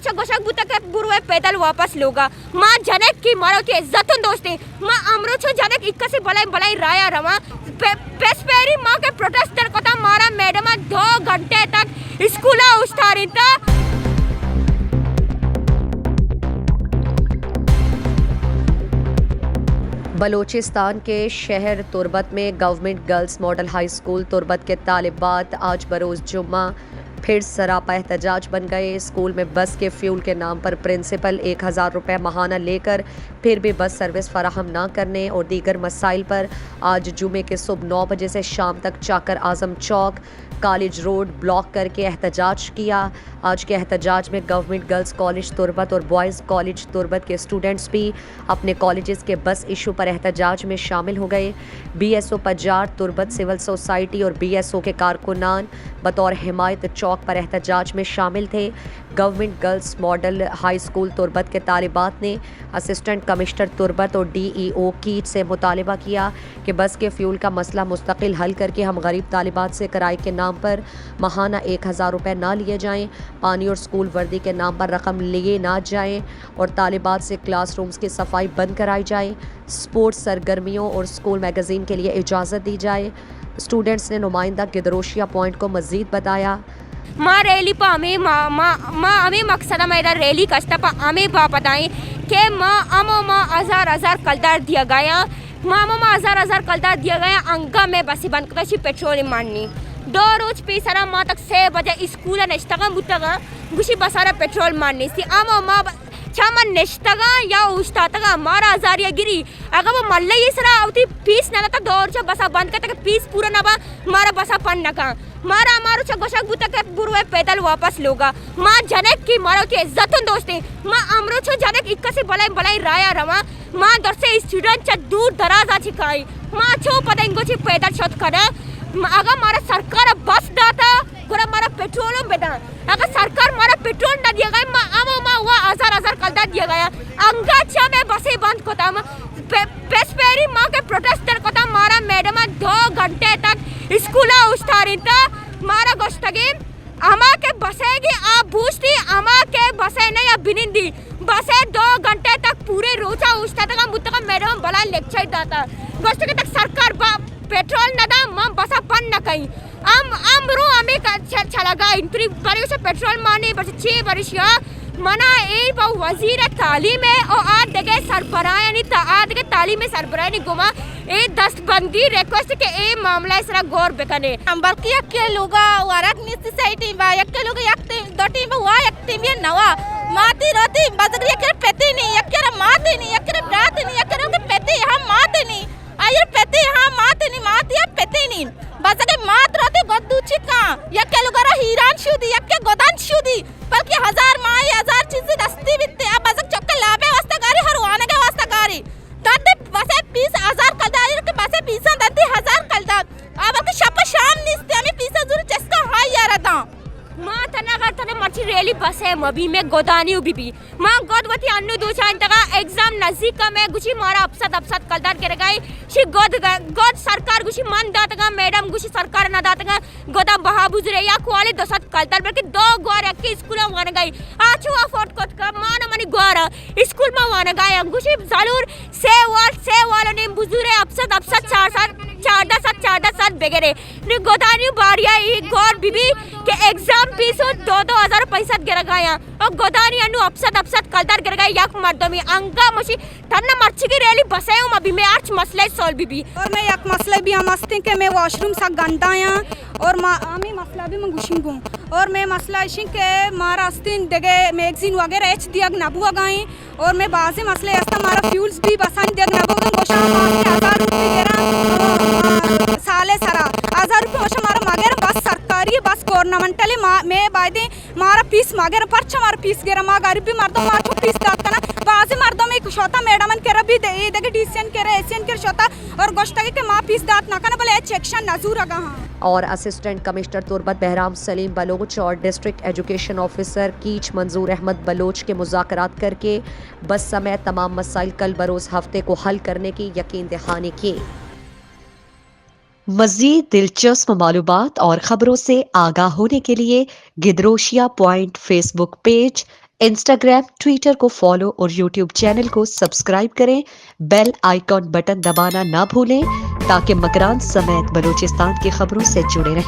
मारूच्या गोशाक बुतके बुरवे पैदल वापस लोगा मां जनक की मारो की इज्जतन दोस्ती मां अमरुचो जनक इक्कसी बलाई बलाई राया रवा पेस्पेरी मां के प्रोटेस्टर कोता मारा मैडम 2 घंटे तक स्कूल उस्तारिता। बलूचिस्तान के शहर तुर्बत में government girls model high school Turbat के तालिबात आज बरोज़ जुम्मा फिर सरापा एहतजाज बन गए। स्कूल में बस के फ्यूल के नाम पर प्रिंसिपल 1000 रुपये माहाना लेकर फिर भी बस सर्विस फराहम ना करने और दीगर मसाइल पर आज जुमे के सुबह 9 बजे से शाम तक चाकर आजम चौक कॉलेज रोड ब्लॉक करके एहतजाज किया। आज के एहतजाज में गवर्नमेंट गर्ल्स कॉलेज तुर्बत और बॉयज़ कॉलेज तुर्बत के स्टूडेंट्स भी अपने कॉलेजेस के बस इशू पर एहतजाज में शामिल हो गए। BSO पजार तुर्बत सिविल सोसाइटी और BSO के कारकुनान बतौर हिमायत चौक पर एहतजाज में शामिल थे। Government girls model high school Turbat के तालिबात ने असिस्टेंट कमिश्नर तुर्बत और DEO कीट से मुतालबा किया कि बस के फ्यूल का मसला मुस्तकिल हल करके हम गरीब तालिबात से किराए के नाम पर माहाना 1000 रुपये ना लिए जाएं, पानी और स्कूल वर्दी के नाम पर रकम लिए ना जाएं और तालिबात से क्लासरूम्स की सफाई बंद कराई जाए। स्पोर्ट्स सरगर्मियों और स्कूल मैगज़ीन के लिए इजाज़त दी जाए। स्टूडेंट्स ने नुमाइंदा गिदरोशिया पॉइंट को मज़ीद बताया। माँ रैली पर हमें मकसद मेरा रैली कस्ता पर हमें बताएं कि माँ हजार कलदार दिया गया माँ हजार कलदार दिया गया अंका में बसी बंद कर पेट्रोल मारनी 2 रोज पे सरा माँ तक 6 बजे स्कूल नेश्तगा मुतगा गुशी बसारा पेट्रोल मारनी सी माँ चामा नेश्तगा या उस्तातगा मारा हजारिया गिरी अगर वो मल्ले ये सरा आवती फीस ना था 2 रोज बसा बंद करता कि फीस पूरा ना बा मारा बसा पन ना का मारा मारो चा गोशाक बुतके बुरवे पैदल वापस लोगा मां जनक की मारो की इज्जतन दोस्ती मां अमरुचो जनक इक्कसी बलाई बलाई राया रवा मां दर से स्टूडेंट चा दूर दराज आची काई मां छो पता इनको ची पैदल शोध करा अगर मारा सरकार बस दाता पूरा मारा पेट्रोल बेटा अगर सरकार मारा पेट्रोल ना दिया गया मां हुआ हजार कलदा दिया गया अंगा चा में बसे बंद कोता पेस्पेरी मां के प्रोटेस्टर कोता मारा मैडम 2 घंटे तक स्कूल उस्तारिता मारा गोश्तगी अमा के बसेगी आप बूझती अमा के बसे नहीं अब बिनिंदी बसे 2 घंटे तक पूरे रोजा उस्ताता मुतका मैडम बला लेक्चर दाता गोश्तगी तक सरकार पेट्रोल न दा मां बसा पन न कहीं रू हमें चलागा इंप्री पर उसे पेट्रोल मारने बस 6 वर्ष या मना ए बहु वजीर तालीम है और आज देखे सरबराह नहीं आज देखे तालीम सरबराह नहीं गुमा ए दस्तबंदी रिक्वेस्ट के ए मामला इसरा गौर बेकने हम बल्कि यक्के लोगा वारक नि सोसाइटी बा यक्के लोग यक्ते दोटी बा वा यक्ते भी नवा माती रोती बजरी यक्के पेती नहीं यक्के माती नहीं यक्के रात नहीं यक्के रोके पेती हम माती नहीं आयर पेती हम माती नहीं माती पेती नहीं बजके मात रोती गद्दूची का यक्के लोगरा हीरान शुदी यक्के गोदान शुदी बल्कि 1000 माई 1000 चीजें दस्ती बित्ते अब बजक चक्के लाभे वास्ता गारी हरवाने के वास्ता गारी दाते बसे 20000 कलदारी के बसे 20000 कलदार अब के शप शाम निस्ते हमें 200 चस्का हाई यार दा मां तनागर तने मर्ची रैली बसे मबी में गोदानी उबी मां गोदवती अन्नु दो चाइन तका एग्जाम नजदीक का में गुची मारा अपसत कलदार के गई शी गोद सरकार गुची मन दातगा मैडम गुची सरकार ना दातगा गोदा बहा बुजरे या क्वाली दसत कलदार बल्कि 2 गोर के स्कूल में वन गई आछु अफोर्ड कोत का मान मनी गोरा स्कूल में वन गई गुची जरूर से वाला ने बुजुरे अपसत 4 बेगरे ने गोदानी बारिया ई गोर बीबी के एग्जाम फीस 2,000 पैसा गिर गया और गोदानी अनु अपसत कलदार गिर गया याक मर्दमी अंगा मशी तन्ना मर्ची की रैली बसायो अभी मैं आज मसला सॉल्व बीबी और मैं याक मसला भी हम मस्ते के मैं वॉशरूम सा गंदा या और आमी मसला भी मैं गुशिंगू और मैं मसला इशिंग के मारा अस्तिन देगे मैगजीन वगैरह एच दिया नबुआ गई और मैं बाजे मसले ऐसा मारा फ्यूल्स भी बसान दिया नबुआ गोशा 1000 रुपये गिरा साले सरा 1000 रुपये गोशा मारा मगर बस सरकारी बस गवर्नमेंटली मैं बायदे मारा पीस मगर परच मारा पीस गिरा मा गरीब भी मर्दों माचो पीस दाता ना बाजे मर्दों में शोता मैडम के रबी दे देगे डीसीएन के एशियन के शोता और गोश्तगी के माँ पीस दात ना कना बोले सेक्शन नजूर अगा हाँ और assistant commissioner Turbat Bahram Salim Bloch और डिस्ट्रिक्ट एजुकेशन ऑफिसर कीच मंजूर अहमद बलोच के मुज़ाकरात करके बस समेत तमाम मसाइल कल बरोज़ हफ्ते को हल करने की यकीन दहानी की। मज़ीद दिलचस्प मालूमात और ख़बरों से आगाह होने के लिए Gedrosia point Facebook page, Instagram, Twitter को फॉलो और यूट्यूब चैनल को सब्सक्राइब करें। बेल आइकॉन बटन दबाना ना भूलें ताकि मकरान समेत बलूचिस्तान की खबरों से जुड़े रहें।